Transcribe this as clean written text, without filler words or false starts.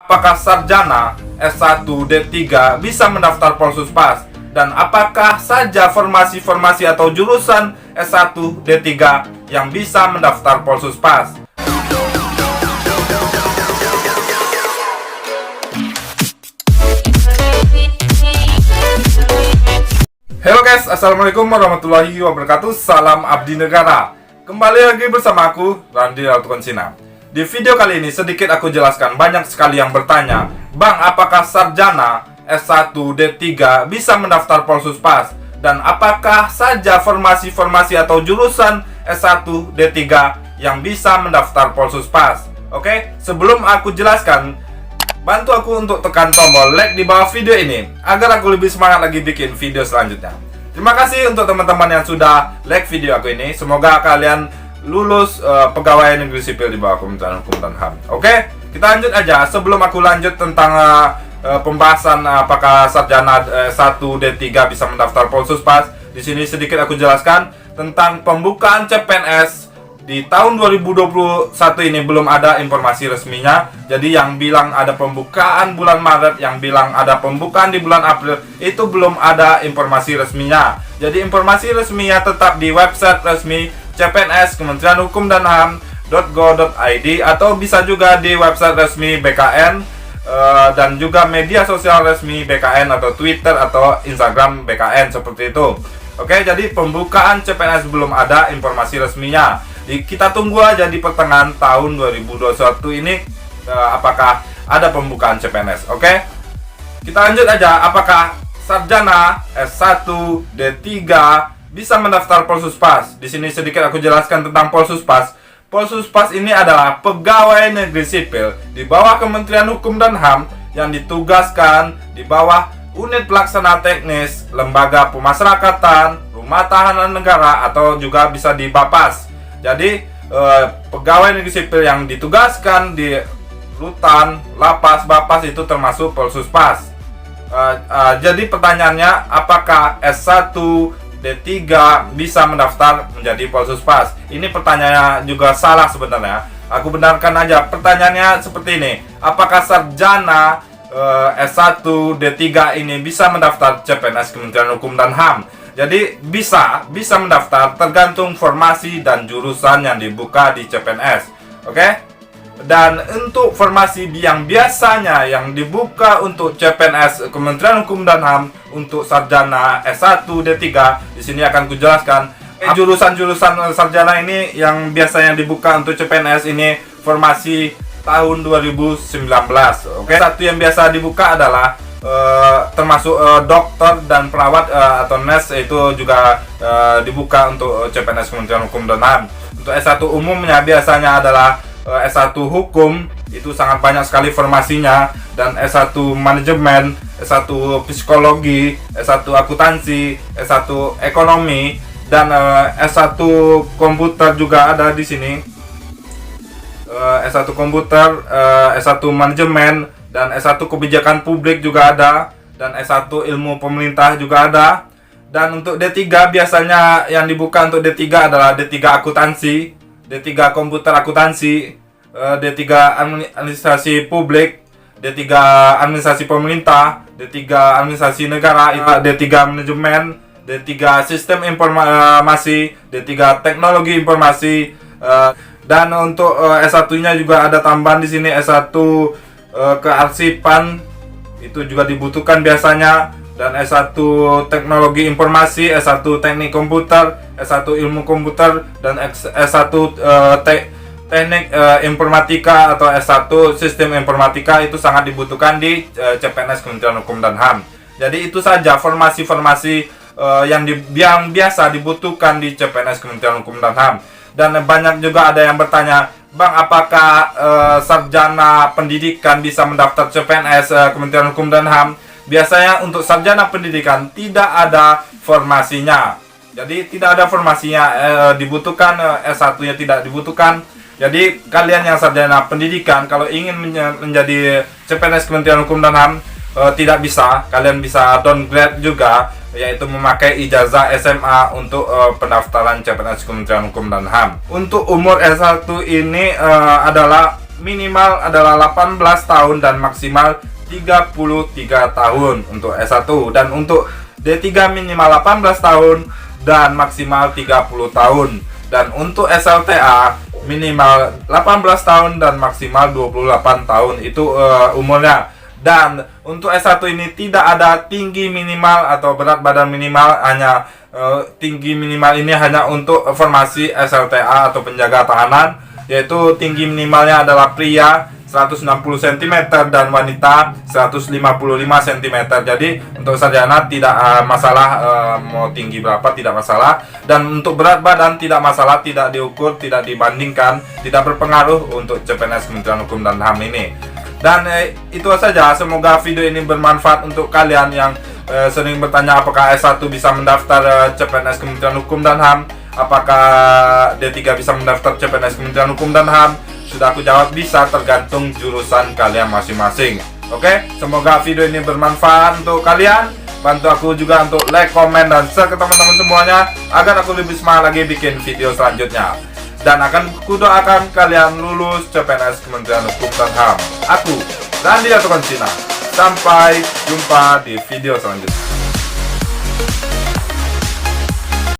Apakah sarjana S1 D3 bisa mendaftar Polsuspas? Dan apakah saja formasi-formasi atau jurusan S1 D3 yang bisa mendaftar Polsuspas? Halo guys, assalamualaikum warahmatullahi wabarakatuh. Salam abdi negara. Kembali lagi bersama aku, Randi Altukonsina. Di video kali ini sedikit aku jelaskan. Banyak sekali yang bertanya, Bang, apakah sarjana S1 D3 bisa mendaftar Polsuspas? Dan apakah saja formasi-formasi atau jurusan S1 D3 yang bisa mendaftar Polsuspas? Oke, sebelum aku jelaskan, bantu aku untuk tekan tombol like di bawah video ini agar aku lebih semangat lagi bikin video selanjutnya. Terima kasih untuk teman-teman yang sudah like video aku ini. Semoga kalian lulus pegawai negeri sipil di bawah Kementerian Hukum dan HAM. Oke, kita lanjut aja. Sebelum aku lanjut tentang pembahasan apakah sarjana S1 D3 bisa mendaftar Polsuspas, di sini sedikit aku jelaskan tentang pembukaan CPNS. Di tahun 2021 ini belum ada informasi resminya. Jadi yang bilang ada pembukaan bulan Maret, yang bilang ada pembukaan di bulan April, itu belum ada informasi resminya. Jadi informasi resminya tetap di website resmi CPNS Kementerian Hukum dan HAM.go.id, atau bisa juga di website resmi BKN dan juga media sosial resmi BKN atau Twitter atau Instagram BKN seperti itu. Oke, jadi pembukaan CPNS belum ada informasi resminya. Kita tunggu aja di pertengahan tahun 2021 ini apakah ada pembukaan CPNS. Oke, kita lanjut aja. Apakah sarjana S1 D3 bisa mendaftar Polsuspas? Di sini sedikit aku jelaskan tentang Polsuspas. Polsuspas ini adalah pegawai negeri sipil di bawah Kementerian Hukum dan HAM yang ditugaskan di bawah unit pelaksana teknis, lembaga pemasyarakatan, rumah tahanan negara, atau juga bisa di Bapas. Jadi pegawai negeri sipil yang ditugaskan di rutan, lapas, Bapas itu termasuk Polsuspas. Jadi pertanyaannya, apakah S1 D3 bisa mendaftar menjadi Polsuspas? Ini pertanyaannya juga salah sebenarnya. Aku benarkan aja. Pertanyaannya seperti ini, apakah sarjana S1 D3 ini bisa mendaftar CPNS Kementerian Hukum dan HAM? Jadi bisa mendaftar tergantung formasi dan jurusan yang dibuka di CPNS. Oke? Dan untuk formasi yang biasanya yang dibuka untuk CPNS Kementerian Hukum dan HAM untuk sarjana S1 D3, di sini akan kujelaskan jurusan-jurusan sarjana ini yang biasanya dibuka untuk CPNS ini formasi tahun 2019. Oke, satu yang biasa dibuka adalah termasuk dokter dan perawat atau nurse, itu juga dibuka untuk CPNS Kementerian Hukum dan HAM. Untuk S1 umumnya biasanya adalah S1 hukum, itu sangat banyak sekali formasinya, dan S1 manajemen, S1 psikologi, S1 akuntansi, S1 ekonomi, dan S1 komputer juga ada di sini. S1 komputer, S1 manajemen, dan S1 kebijakan publik juga ada, dan S1 ilmu pemerintah juga ada. Dan untuk D3 biasanya yang dibuka untuk D3 adalah D3 akuntansi, D3 komputer akuntansi, D3 administrasi publik, D3 administrasi pemerintah, D3 administrasi negara, D3 manajemen, D3 sistem informasi, D3 teknologi informasi, dan untuk S1-nya juga ada tambahan di sini S1 kearsipan, itu juga dibutuhkan biasanya, dan S1 teknologi informasi, S1 teknik komputer, S1 ilmu komputer, dan S1 teknik informatika atau S1 sistem informatika, itu sangat dibutuhkan di CPNS Kementerian Hukum dan HAM. Jadi itu saja formasi-formasi yang biasa dibutuhkan di CPNS Kementerian Hukum dan HAM. Dan banyak juga ada yang bertanya, Bang, apakah sarjana pendidikan bisa mendaftar CPNS Kementerian Hukum dan HAM? Biasanya untuk sarjana pendidikan tidak ada formasinya. Jadi tidak ada formasinya, dibutuhkan S1-nya tidak dibutuhkan. Jadi kalian yang sarjana pendidikan kalau ingin menjadi CPNS Kementerian Hukum dan HAM tidak bisa. Kalian bisa downgrade juga, yaitu memakai ijazah SMA untuk pendaftaran CPNS Kementerian Hukum dan HAM. Untuk umur S1 ini adalah minimal adalah 18 tahun dan maksimal 33 tahun untuk S1, dan untuk D3 minimal 18 tahun dan maksimal 30 tahun, dan untuk SLTA minimal 18 tahun dan maksimal 28 tahun itu umurnya. Dan untuk S1 ini tidak ada tinggi minimal atau berat badan minimal, hanya tinggi minimal ini hanya untuk formasi SLTA atau penjaga tahanan, yaitu tinggi minimalnya adalah pria 160 cm dan wanita 155 cm. Jadi untuk sarjana tidak masalah, mau tinggi berapa tidak masalah, dan untuk berat badan tidak masalah, tidak diukur, tidak dibandingkan, tidak berpengaruh untuk CPNS Kementerian Hukum dan HAM ini. Dan itu saja, semoga video ini bermanfaat untuk kalian yang sering bertanya apakah S1 bisa mendaftar CPNS Kementerian Hukum dan HAM, apakah D3 bisa mendaftar CPNS Kementerian Hukum dan HAM. Sudah aku jawab, bisa, tergantung jurusan kalian masing-masing. Oke, semoga video ini bermanfaat untuk kalian. Bantu aku juga untuk like, komen, dan share ke teman-teman semuanya agar aku lebih semangat lagi bikin video selanjutnya. Dan akan kudoakan kalian lulus CPNS Kementerian Hukum dan HAM. Aku, Randi Atukan Cina. Sampai jumpa di video selanjutnya.